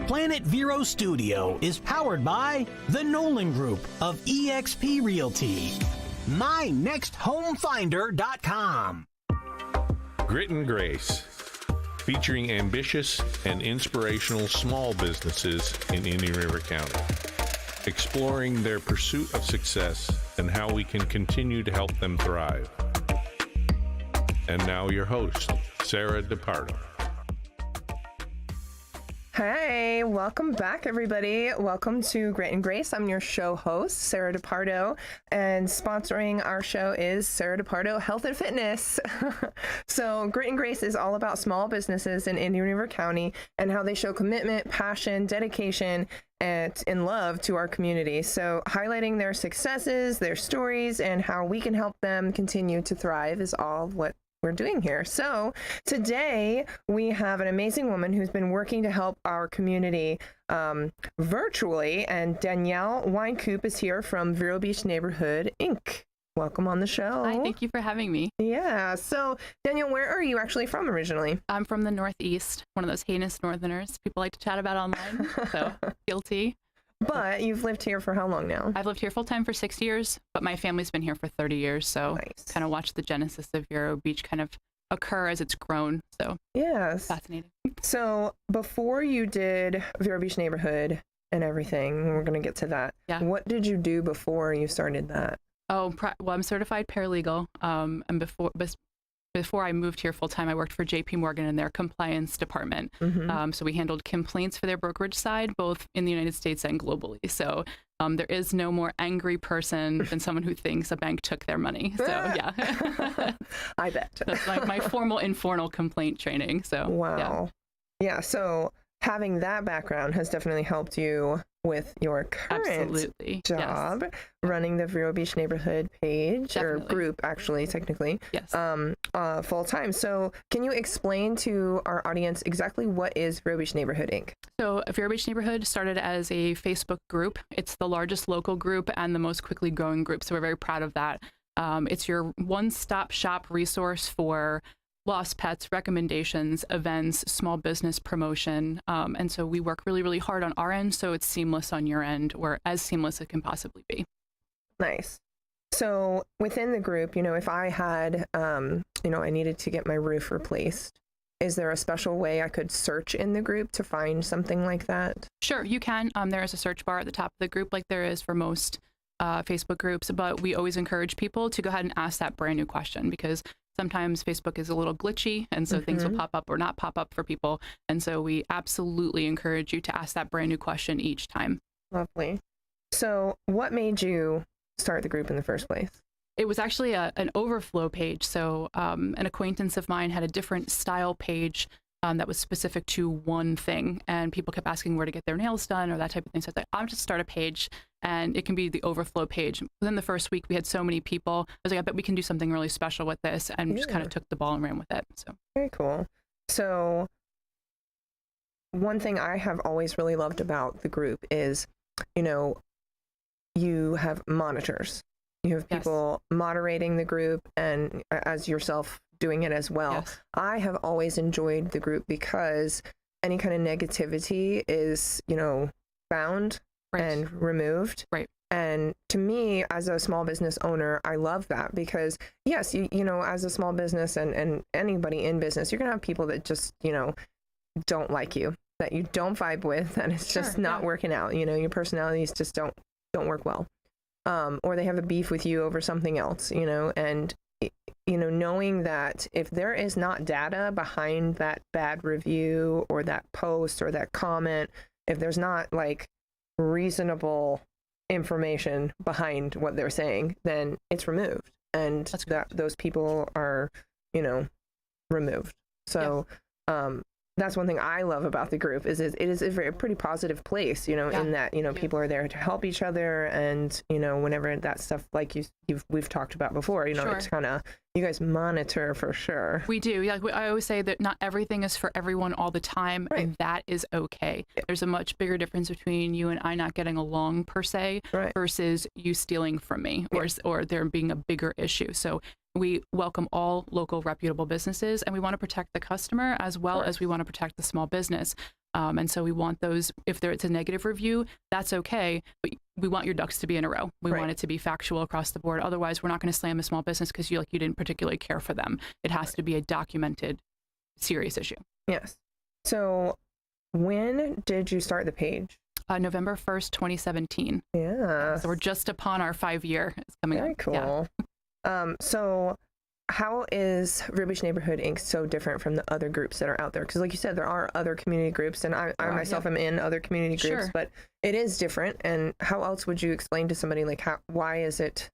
Planet Vero Studio is powered by the Nolan Group of eXp Realty. MyNextHomeFinder.com. Grit and Grace, featuring ambitious and inspirational small businesses in Indian River County, exploring their pursuit of success and how we can continue to help them thrive. And now your host, Sarah DePardo. Hey, welcome back, everybody. Welcome to Grit and Grace. I'm your show host, Sarah DePardo, and sponsoring our show is Sarah DePardo Health and Fitness. So Grit and Grace is all about small businesses in Indian River County and how they show commitment, passion, dedication, and love to our community. So highlighting their successes, their stories, and how we can help them continue to thrive is all what we're doing here. So today we have an amazing woman who's been working to help our community virtually, and Danielle Wynkoop is here from Vero Beach Neighborhood Inc. Welcome on the show. Hi, thank you for having me. Yeah. So Danielle, where are you actually from originally? I'm from the Northeast, one of those heinous Northerners people like to chat about online, so guilty. But you've lived here for how long now? I've lived here full time for 6 years, but my family's been here for 30 years. So Nice. kind of watched the genesis of Vero Beach kind of occur as it's grown. So Yes. fascinating. So before you did Vero Beach Neighborhood and everything, we're going to get to that. Yeah. What did you do before you started that? Oh, well, I'm certified paralegal. And before I moved here full time, I worked for JP Morgan in their compliance department. Mm-hmm. So we handled complaints for their brokerage side, both in the United States and globally. So there is no more angry person than someone who thinks a bank took their money. So yeah, I bet. that's my formal informal complaint training. So Wow. Yeah. So having that background has definitely helped you with your current absolutely job, running the Vero Beach Neighborhood page or Definitely. group, actually, technically, Yes. full time. So can you explain to our audience exactly what is Vero Beach Neighborhood Inc.? So Vero Beach Neighborhood started as a Facebook group. It's the largest local group and the most quickly growing group. So we're very proud of that. It's your one-stop shop resource for lost pets, recommendations, events, small business promotion. And so we work really, really hard on our end, so it's seamless on your end, or as seamless as it can possibly be. Nice. So within the group, if I had, I needed to get my roof replaced, is there a special way I could search in the group to find something like that? Sure, you can. There is a search bar at the top of the group like there is for most Facebook groups, but we always encourage people to go ahead and ask that brand new question, because sometimes Facebook is a little glitchy, and so things will pop up or not pop up for people. And so we absolutely encourage you to ask that brand new question each time. Lovely. So what made you start the group in the first place? It was actually an overflow page. So an acquaintance of mine had a different style page that was specific to one thing, and people kept asking where to get their nails done or that type of thing. So I was like, I'm just start a page, and it can be the overflow page. Within the first week, we had so many people. I was like, I bet we can do something really special with this, and just kind of took the ball and ran with it. So Very cool. So one thing I have always really loved about the group is, you have monitors. You have Yes. people moderating the group, and as yourself doing it as well. Yes. I have always enjoyed the group because any kind of negativity is, found Right. and removed. Right. And to me, as a small business owner, I love that because, yes, as a small business and anybody in business, you're going to have people that just, don't like you, that you don't vibe with, and it's just Sure, not yeah. working out. Your personalities just don't work well. Or they have a beef with you over something else, and knowing that if there is not data behind that bad review or that post or that comment, if there's not like reasonable information behind what they're saying, then it's removed, and That's that those people are, removed. So, that's one thing I love about the group is it is a pretty positive place, in that, people are there to help each other. And, whenever that stuff, like we've talked about before, Sure. it's kind of, you guys monitor for sure. We do. Yeah, I always say that not everything is for everyone all the time, Right. and that is okay. Yeah. There's a much bigger difference between you and I not getting along per se Right. versus you stealing from me, or there being a bigger issue. So we welcome all local reputable businesses, and we want to protect the customer as well as we want to protect the small business. And so we want those, if it's a negative review, that's okay, but we want your ducks to be in a row. We want it to be factual across the board. Otherwise, we're not going to slam a small business because you didn't particularly care for them. It has to be a documented, serious issue. Yes. So when did you start the page? November 1st, 2017. Yeah. So we're just upon our 5-year. It's coming Very up. cool. Yeah. So how is Vero Beach Neighborhood Inc. so different from the other groups that are out there? Because like you said, there are other community groups, and I myself am in other community groups, but it is different. And how else would you explain to somebody, like, why is it,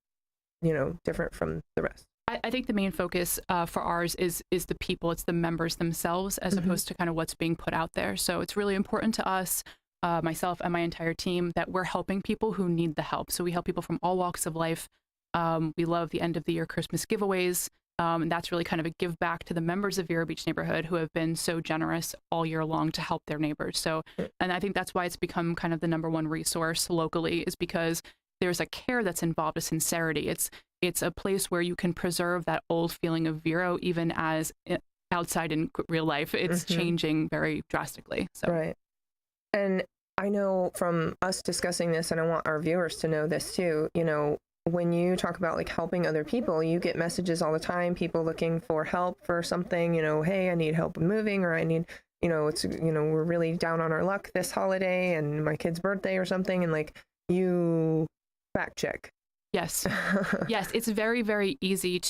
different from the rest? I think the main focus for ours is the people. It's the members themselves, as opposed to kind of what's being put out there. So it's really important to us, myself and my entire team, that we're helping people who need the help. So we help people from all walks of life. We love the end of the year Christmas giveaways. And that's really kind of a give back to the members of Vero Beach Neighborhood who have been so generous all year long to help their neighbors. So, and I think that's why it's become kind of the #1 resource locally, is because there's a care that's involved, a sincerity. It's a place where you can preserve that old feeling of Vero, even as outside in real life, it's changing very drastically. So. Right. And I know from us discussing this, and I want our viewers to know this too, when you talk about like helping other people, you get messages all the time, people looking for help for something, hey, I need help with moving, or I need, we're really down on our luck this holiday and my kid's birthday or something. And like, you fact check. Yes. Yes. It's very, very easy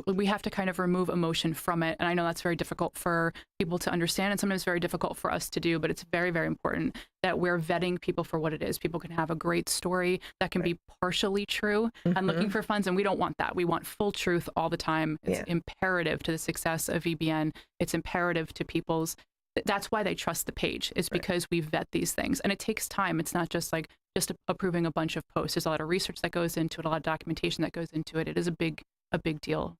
we have to kind of remove emotion from it. And I know that's very difficult for people to understand, and sometimes very difficult for us to do, but it's very, very important that we're vetting people for what it is. People can have a great story that can be partially true and looking for funds. And we don't want that. We want full truth all the time. It's imperative to the success of VBN. It's imperative to people's. That's why they trust the page, is because we vet these things, and it takes time. It's not just like approving a bunch of posts. There's a lot of research that goes into it, a lot of documentation that goes into it. It is a big deal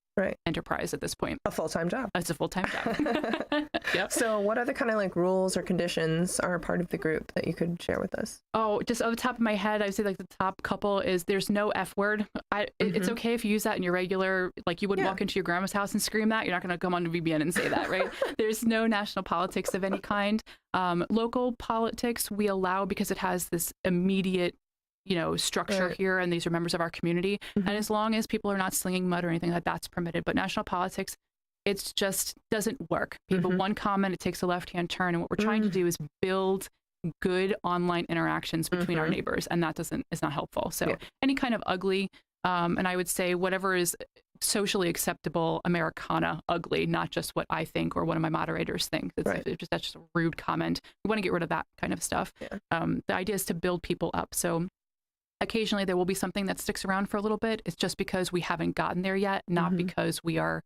enterprise at this point. A full-time job. It's a full-time job. Yep. So what other kind of like rules or conditions are part of the group that you could share with us? Oh, just off the top of my head, I would say like the top couple is there's no F word. It's okay if you use that in your regular, like you would walk into your grandma's house and scream that. You're not going to come on to VBN and say that, right? There's no national politics of any kind. Local politics we allow because it has this immediate structure here, and these are members of our community. And as long as people are not slinging mud or anything that's permitted. But national politics, it's just doesn't work. People, one comment, it takes a left-hand turn. And what we're trying to do is build good online interactions between our neighbors, and that is not helpful. So any kind of ugly, and I would say whatever is socially acceptable Americana ugly, not just what I think or one of my moderators think. That's just a rude comment. We want to get rid of that kind of stuff. The idea is to build people up. So occasionally there will be something that sticks around for a little bit. It's just because we haven't gotten there yet, not because we are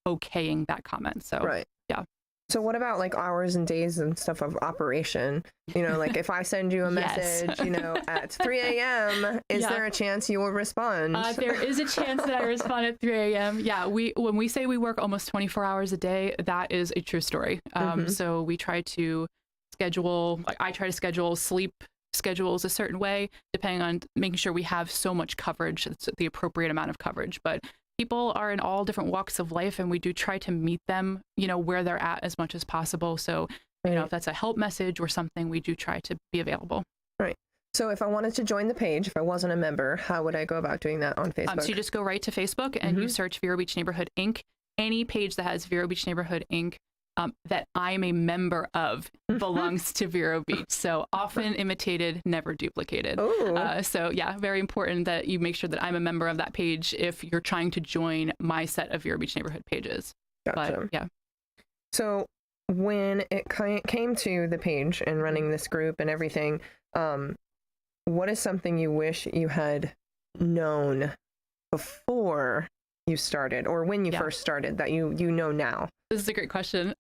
okaying that comment. So yeah. So what about like hours and days and stuff of operation? Like if I send you a message, at 3 a.m., is there a chance you will respond? There is a chance that I respond at 3 a.m. Yeah, when we say we work almost 24 hours a day, that is a true story. So we try to schedule, I try to schedule sleep schedules a certain way, depending on making sure we have so much coverage, it's the appropriate amount of coverage. But people are in all different walks of life, and we do try to meet them, where they're at as much as possible. So, if that's a help message or something, we do try to be available. Right. So if I wanted to join the page, if I wasn't a member, how would I go about doing that on Facebook? So you just go right to Facebook and you search Vero Beach Neighborhood Inc. Any page that has Vero Beach Neighborhood Inc. That I'm a member of belongs to Vero Beach. So often imitated, never duplicated. So yeah, very important that you make sure that I'm a member of that page if you're trying to join my set of Vero Beach Neighborhood pages. Gotcha. But, yeah. So when it came to the page and running this group and everything, what is something you wish you had known before you started, or when you first started, that you know now? This is a great question.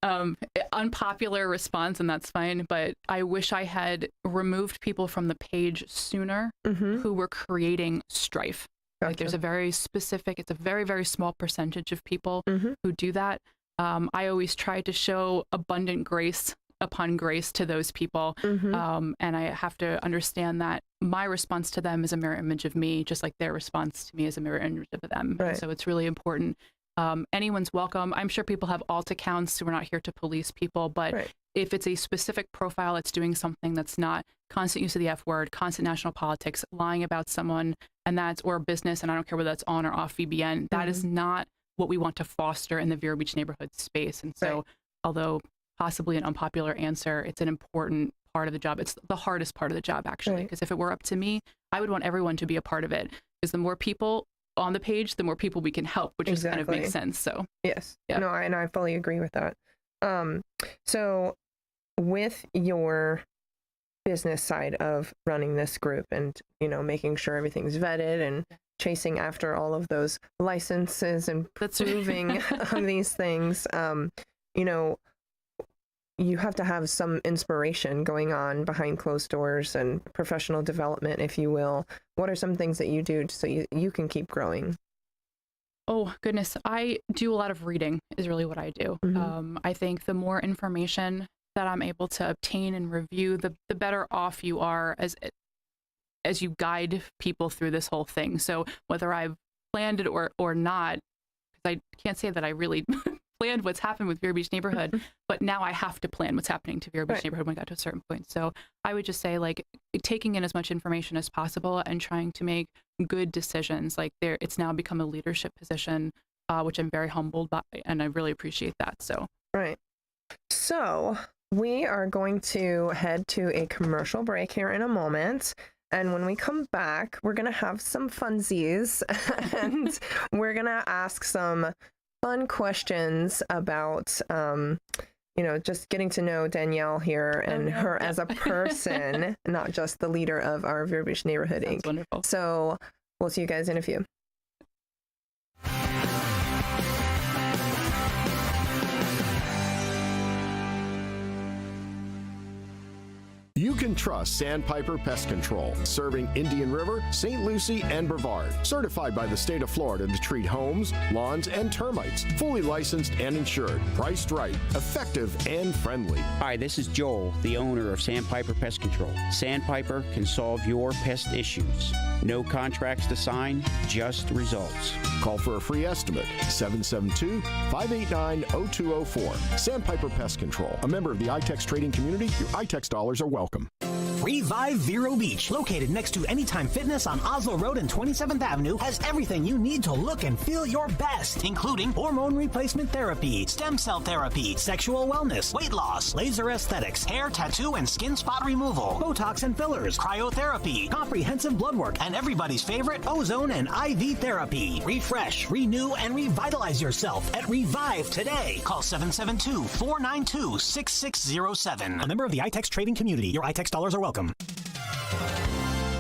Unpopular response, and that's fine, but I wish I had removed people from the page sooner who were creating strife. Gotcha. Like there's a very specific, it's a very, very small percentage of people who do that. I always try to show abundant grace upon grace to those people. And I have to understand that my response to them is a mirror image of me, just like their response to me is a mirror image of them. Right. So it's really important Anyone's welcome. I'm sure people have alt accounts, so we're not here to police people, but Right. if it's a specific profile that's doing something that's not constant use of the F word, constant national politics, lying about someone, and that's, or business, and I don't care whether that's on or off VBN, that is not what we want to foster in the Vero Beach neighborhood space. And so, Right. although possibly an unpopular answer, it's an important part of the job. It's the hardest part of the job, actually, Right. because if it were up to me, I would want everyone to be a part of it, because the more people on the page, the more people we can help, which just kind of makes sense. So Yes. Yeah. No, and I fully agree with that. So with your business side of running this group and, making sure everything's vetted and chasing after all of those licenses and That's proving these things, you have to have some inspiration going on behind closed doors and professional development, if you will. What are some things that you do so you can keep growing? Oh, goodness. I do a lot of reading is really what I do. I think the more information that I'm able to obtain and review, the better off you are as you guide people through this whole thing. So whether I've planned it or not, because I can't say that I really planned what's happened with Vero Beach neighborhood, but now I have to plan what's happening to Vero Beach neighborhood when I got to a certain point. So I would just say, like, taking in as much information as possible and trying to make good decisions. Like, it's now become a leadership position, which I'm very humbled by, and I really appreciate that. So Right. So we are going to head to a commercial break here in a moment. And when we come back, we're going to have some funsies and we're going to ask some fun questions about, just getting to know Danielle here and her as a person, not just the leader of our Vero Beach Neighborhood that's Inc. wonderful. So we'll see you guys in a few. You can trust Sandpiper Pest Control, serving Indian River, St. Lucie, and Brevard. Certified by the state of Florida to treat homes, lawns, and termites. Fully licensed and insured. Priced right, effective, and friendly. Hi, this is Joel, the owner of Sandpiper Pest Control. Sandpiper can solve your pest issues. No contracts to sign, just results. Call for a free estimate, 772-589-0204. Sandpiper Pest Control, a member of the iTex trading community. Your iTex dollars are welcome. Revive Vero Beach, located next to Anytime Fitness on Oslo Road and 27th Avenue, has everything you need to look and feel your best, including hormone replacement therapy, stem cell therapy, sexual wellness, weight loss, laser aesthetics, hair, tattoo, and skin spot removal, Botox and fillers, cryotherapy, comprehensive blood work, and everybody's favorite, ozone and IV therapy. Refresh, renew, and revitalize yourself at Revive today. Call 772-492-6607. A member of the iTex trading community. Your iTex dollars are welcome.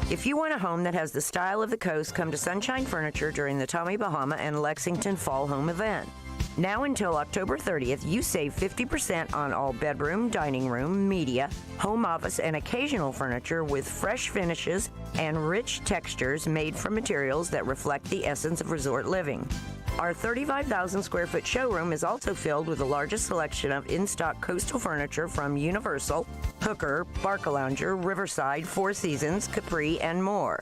If you want a home that has the style of the coast, come to Sunshine Furniture during the Tommy Bahama and Lexington Fall Home event. Now until October 30th, you save 50% on all bedroom, dining room, media, home office, and occasional furniture with fresh finishes and rich textures made from materials that reflect the essence of resort living. Our 35,000 square foot showroom is also filled with the largest selection of in-stock coastal furniture from Universal, Hooker, Barcalounger, Riverside, Four Seasons, Capri, and more.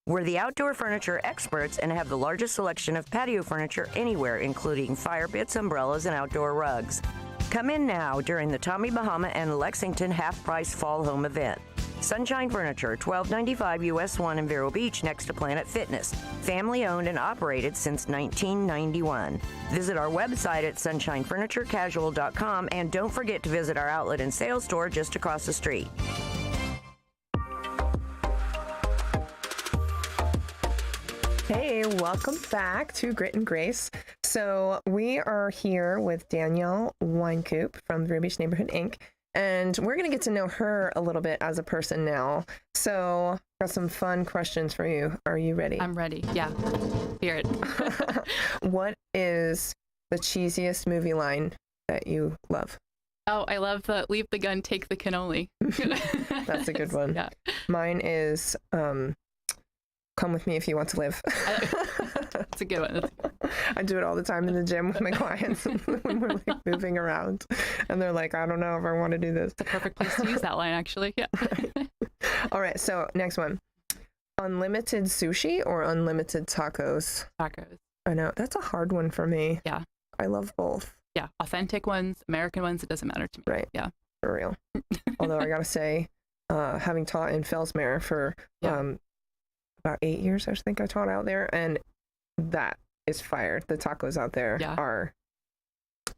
We're the outdoor furniture experts and have the largest selection of patio furniture anywhere, including fire pits, umbrellas, and outdoor rugs. Come in now during the Tommy Bahama and Lexington half-price fall home event. Sunshine Furniture, 1295 US 1 in Vero Beach next to Planet Fitness. Family owned and operated since 1991. Visit our website at sunshinefurniturecasual.com and don't forget to visit our outlet and sales store just across the street. Hey, welcome back to Grit and Grace. So we are here with Danielle Wynkoop from Vero Beach Neighborhood Inc. And we're going to get to know her a little bit as a person now. So got some fun questions for you. Are you ready? I'm ready. Yeah. Hear it. What is the cheesiest movie line that you love? Oh, I love the leave the gun, take the cannoli. That's a good one. Yeah. Mine is come with me if you want to live. That's a good one. I do it all the time in the gym with my clients when we're like moving around and they're like, I don't know if I want to do this. It's a perfect place to use that line, actually. Yeah. All right. So next one, unlimited sushi or unlimited tacos? Tacos. I know. That's a hard one for me. Yeah. I love both. Yeah. Authentic ones, American ones, it doesn't matter to me. Right. Yeah. For real. Although I gotta say, having taught in Fellsmere for about 8 years, I think I taught out there, and that is fire. The tacos out there are,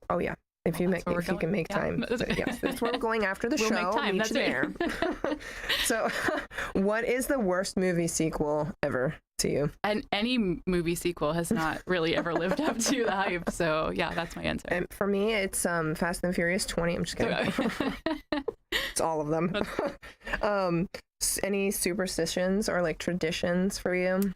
oh yeah. If you can make time, yes, that's where we're going after the we'll show. Make time. Meet you there. So, what is the worst movie sequel ever to you? And any movie sequel has not really ever lived up to the hype. So yeah, that's my answer. And for me, it's Fast and Furious 20. I'm just kidding. It's all of them. Any superstitions or like traditions for you?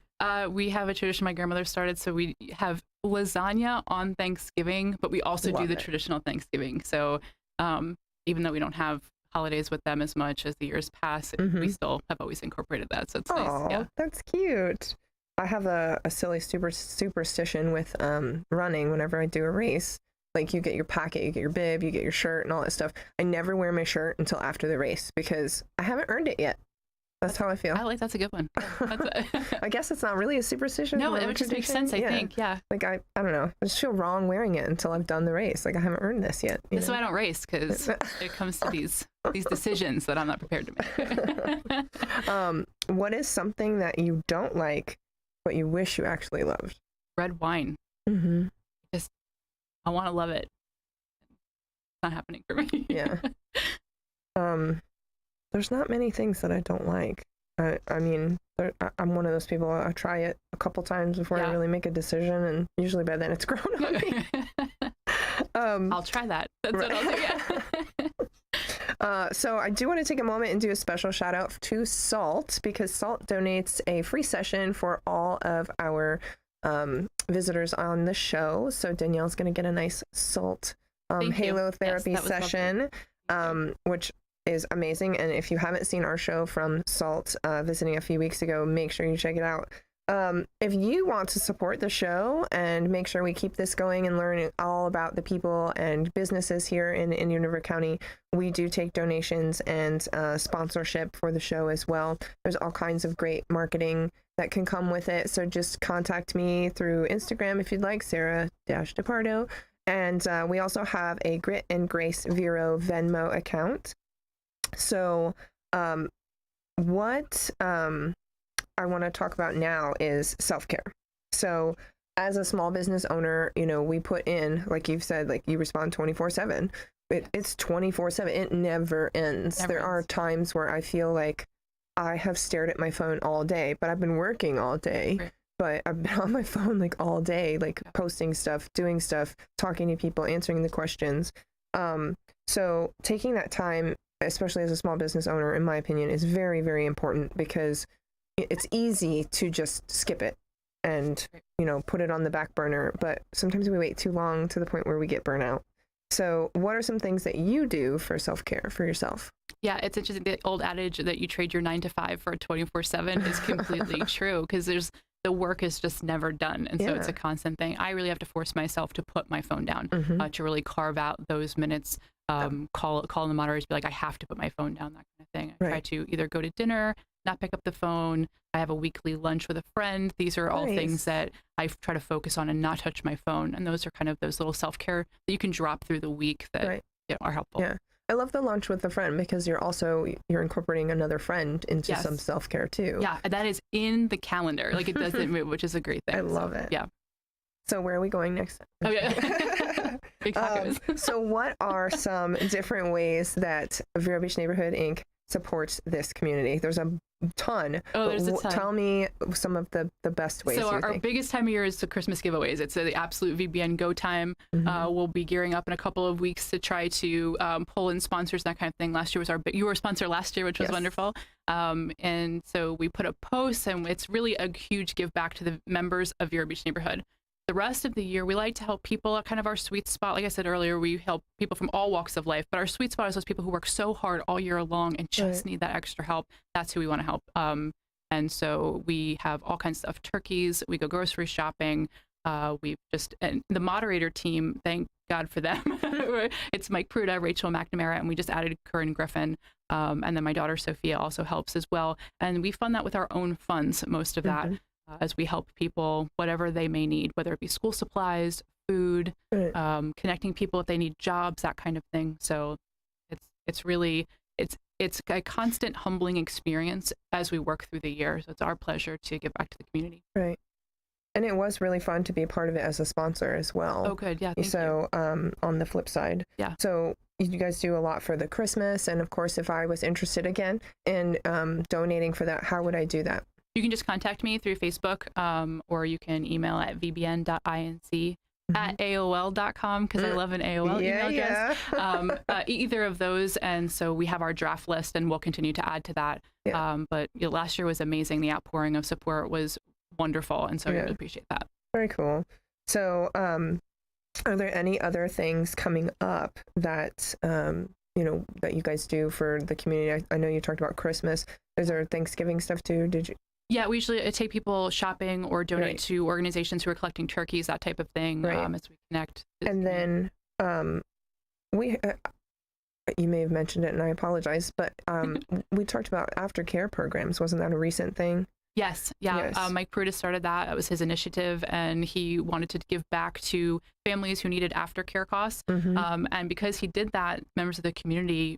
We have a tradition my grandmother started, so we have lasagna on Thanksgiving, but we also do the traditional Thanksgiving. So even though we don't have holidays with them as much as the years pass, we still have always incorporated that. So it's nice. Yeah, that's cute. I have a silly superstition with running. Whenever I do a race, like you get your packet, you get your bib, you get your shirt and all that stuff. I never wear my shirt until after the race because I haven't earned it yet. That's how I feel. That's a good one. I guess it's not really a superstition. No, it just makes sense, I think. Yeah. Like, I don't know. I just feel wrong wearing it until I've done the race. Like, I haven't earned this yet. That's why I don't race, because it comes to these decisions that I'm not prepared to make. What is something that you don't like, but you wish you actually loved? Red wine. Just, I want to love it. It's not happening for me. Yeah. There's not many things that I don't like. I mean, I'm one of those people, I try it a couple times before I really make a decision, and usually by then it's grown on me. I'll try that. That's what I'll do, yeah. So I do want to take a moment and do a special shout out to SALT, because SALT donates a free session for all of our visitors on the show. So Danielle's going to get a nice SALT Halo therapy session, which is amazing. And if you haven't seen our show from SALT visiting a few weeks ago, make sure you check it out. If you want to support the show and make sure we keep this going and learn all about the people and businesses here in Indian River County, we do take donations and sponsorship for the show as well. There's all kinds of great marketing that can come with it. So just contact me through Instagram if you'd like, Sarah-DePardo. And we also have a Grit and Grace Vero Venmo account. So what I want to talk about now is self-care. So as a small business owner, you know, we put in, like you've said, like you respond 24/7. It's 24/7. It never ends. There are times where I feel like I have stared at my phone all day, but I've been working all day. Right. But I've been on my phone like all day, like posting stuff, doing stuff, talking to people, answering the questions. So taking that time, especially as a small business owner, in my opinion, is very, very important, because it's easy to just skip it and, you know, put it on the back burner. But sometimes we wait too long to the point where we get burnout. So what are some things that you do for self-care for yourself? Yeah, it's interesting. The old adage that you trade your 9 to 5 for a 24/7 is completely true, because the work is just never done. And so it's a constant thing. I really have to force myself to put my phone down, to really carve out those minutes, call the moderators, be like, I have to put my phone down, that kind of thing. I try to either go to dinner, not pick up the phone. I have a weekly lunch with a friend. These are all things that I try to focus on and not touch my phone. And those are kind of those little self-care that you can drop through the week that are helpful. Yeah. I love the lunch with a friend, because you're incorporating another friend into some self-care too. Yeah, that is in the calendar. Like, it doesn't move, which is a great thing. I love it. Yeah. So where are we going next? Oh, yeah. So what are some different ways that Vero Beach Neighborhood Inc. supports this community? There's a ton. Oh, there's a ton. Tell me some of the best ways. So our biggest time of year is the Christmas giveaways. It's the absolute VBN go time. We'll be gearing up in a couple of weeks to try to pull in sponsors, that kind of thing. Last year was you were a sponsor last year, which was wonderful. And so we put up posts, and it's really a huge give back to the members of Vero Beach Neighborhood. The rest of the year, we like to help people. Kind of our sweet spot, like I said earlier, we help people from all walks of life, but our sweet spot is those people who work so hard all year long and just need that extra help. That's who we want to help. And so we have all kinds of stuff, turkeys, we go grocery shopping. And the moderator team, thank God for them. It's Mike Pruda, Rachel McNamara, and we just added Corinne Griffin. And then my daughter Sophia also helps as well. And we fund that with our own funds, most of that. as we help people, whatever they may need, whether it be school supplies, food, connecting people if they need jobs, that kind of thing. So it's really, it's a constant humbling experience as we work through the year. So it's our pleasure to give back to the community. Right. And it was really fun to be a part of it as a sponsor as well. Oh, good. Yeah. Thank you. On the flip side. Yeah. So you guys do a lot for the Christmas. And of course, if I was interested again in donating for that, how would I do that? You can just contact me through Facebook, or you can email at vbn.inc@aol.com, because I love an AOL email address. Either of those. And so we have our draft list, and we'll continue to add to that. Yeah. But last year was amazing. The outpouring of support was wonderful. And so I really appreciate that. Very cool. So are there any other things coming up that, that you guys do for the community? I know you talked about Christmas. Is there Thanksgiving stuff too? Did you? Yeah, we usually take people shopping or donate to organizations who are collecting turkeys, that type of thing, as we connect. And then you may have mentioned it, and I apologize, but we talked about aftercare programs. Wasn't that a recent thing? Yes. Yeah. Yes. Mike Pruitt started that. It was his initiative, and he wanted to give back to families who needed aftercare costs. And because he did that, members of the community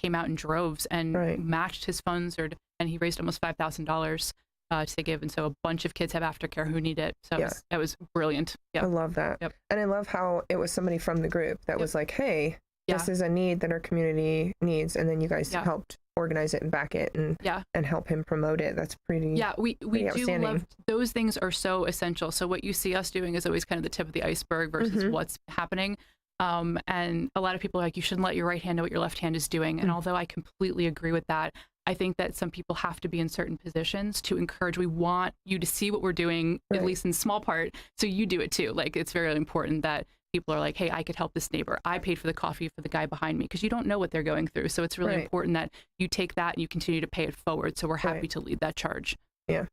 came out in droves and matched his funds, and he raised almost $5,000 to give. And so a bunch of kids have aftercare who need it. So that was brilliant. Yep. I love that. Yep. And I love how it was somebody from the group that was like, hey, this is a need that our community needs. And then you guys helped organize it and back it and help him promote it. That's pretty we do love those things. Are so essential. So what you see us doing is always kind of the tip of the iceberg versus what's happening. And a lot of people are like, you shouldn't let your right hand know what your left hand is doing. And although I completely agree with that, I think that some people have to be in certain positions to encourage. We want you to see what we're doing, at least in small part, so you do it too. Like, it's very important that people are like, hey, I could help this neighbor. I paid for the coffee for the guy behind me, because you don't know what they're going through. So it's really important that you take that and you continue to pay it forward. So we're happy to lead that charge. Yeah.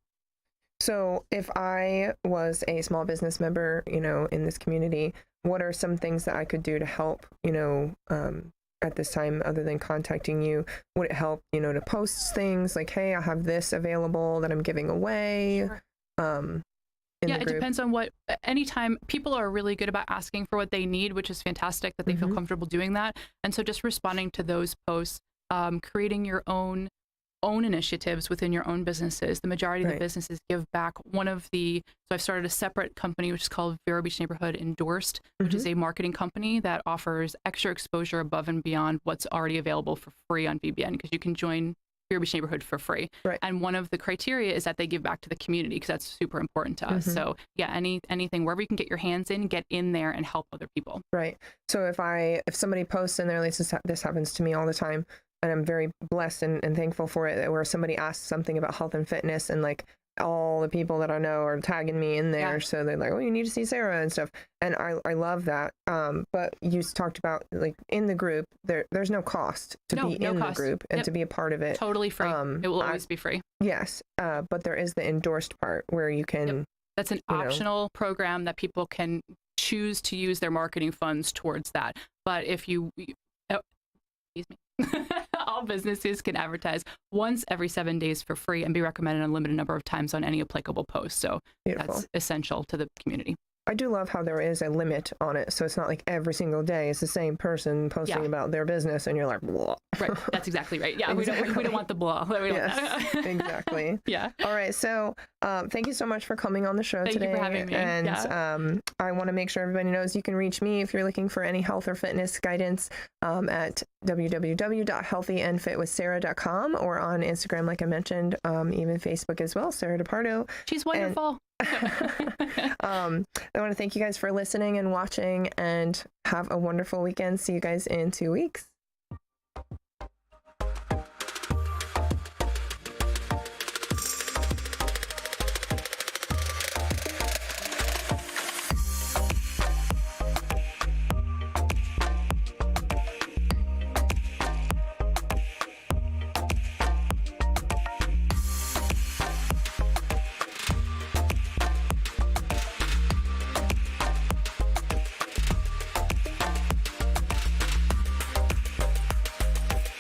So if I was a small business member, in this community, what are some things that I could do to help, at this time, other than contacting you? Would it help, to post things like, hey, I have this available that I'm giving away? Sure. It depends on anytime. People are really good about asking for what they need, which is fantastic that they feel comfortable doing that. And so just responding to those posts, creating your own initiatives within your own businesses. The majority of the businesses give back. So I've started a separate company, which is called Vero Beach Neighborhood Endorsed, which is a marketing company that offers extra exposure above and beyond what's already available for free on VBN, because you can join Vero Beach Neighborhood for free. And one of the criteria is that they give back to the community, because that's super important to us. So anything, wherever you can get your hands in, get in there and help other people. Right. So if somebody posts in there, this happens to me all the time, and I'm very blessed and thankful for it, where somebody asks something about health and fitness, and like all the people that I know are tagging me in there. So they're like, oh, you need to see Sarah and stuff. And I love that. But you talked about, like, in the group, there's no cost to be in the group and to be a part of it. Totally free. It will always be free. Yes. But there is the endorsed part where you can. That's an optional program that people can choose to use their marketing funds towards that. But if excuse me. All businesses can advertise once every 7 days for free and be recommended a limited number of times on any applicable post. So that's essential to the community. I do love how there is a limit on it. So it's not like every single day it's the same person posting about their business and you're like, blah. Right. That's exactly right. Yeah. Exactly. We don't want the blah. Yes, exactly. All right. So thank you so much for coming on the show today. Thank you for having me. And I want to make sure everybody knows you can reach me if you're looking for any health or fitness guidance at www.healthyandfitwithsarah.com, or on Instagram, like I mentioned, even Facebook as well, Sarah DiPardo. She's wonderful. I want to thank you guys for listening and watching, and have a wonderful weekend. See you guys in 2 weeks.